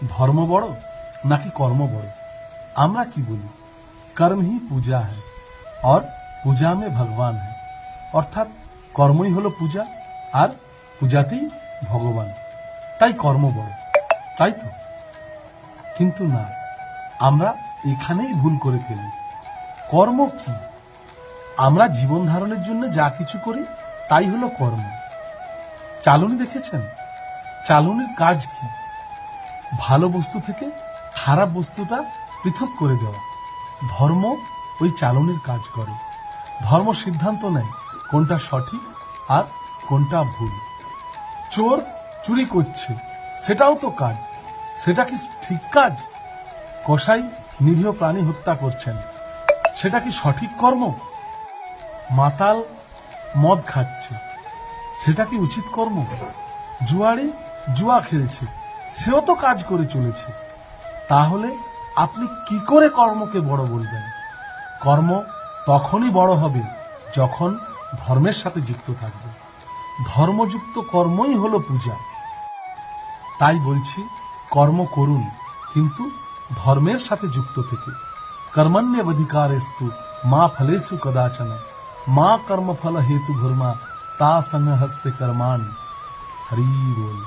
ধর্ম বড় নাকি কর্ম বড়? আমরা কি বলি? कर्म ही पूजा है और पूजा में भगवान है। অর্থাৎ কর্মই হলো পূজা আর পূজাতেই ভগবান, তাই কর্ম বড়, তাই তো? কিন্তু না, আমরা এখানেই ভুল করে ফেলি। কর্ম কি? আমরা জীবন ধারণের জন্য যা কিছু করি তাই হলো কর্ম। চালনী দেখেছেন? চালনির কাজ কি? ভালো বস্তু থেকে খারাপ বস্তুটা পৃথক করে দেওয়া। ধর্ম ওই চালনির কাজ করে। ধর্ম সিদ্ধান্ত নেয় কোনটা সঠিক আর কোনটা ভুল। চোর চুরি করছে, সেটাও তো কাজ। সেটা কি ঠিক কাজ? কসাই নিরীহ প্রাণী হত্যা করছেন, সেটা কি সঠিক কর্ম? মাতাল মদ খাচ্ছে, সেটা কি উচিত কর্ম? জুয়ারি জুয়া খেলছে, সেও তো কাজ করে চলেছে। তাহলে আপনি কি করে কর্মকে বড় বলবেন? কর্ম তখনই বড় হবে যখন ধর্মের সাথে যুক্ত থাকবে। ধর্মযুক্ত কর্মই হলো পূজা। তাই বলছি, কর্ম করুন, কিন্তু ধর্মের সাথে যুক্ত থেকে। কর্মণ্যেবধিকারেস্তু মা ফলেষু কদাচন মা কর্মফল হেতু ঘুর্মা তা সংহস্তে কর্মাণি। হরি বল।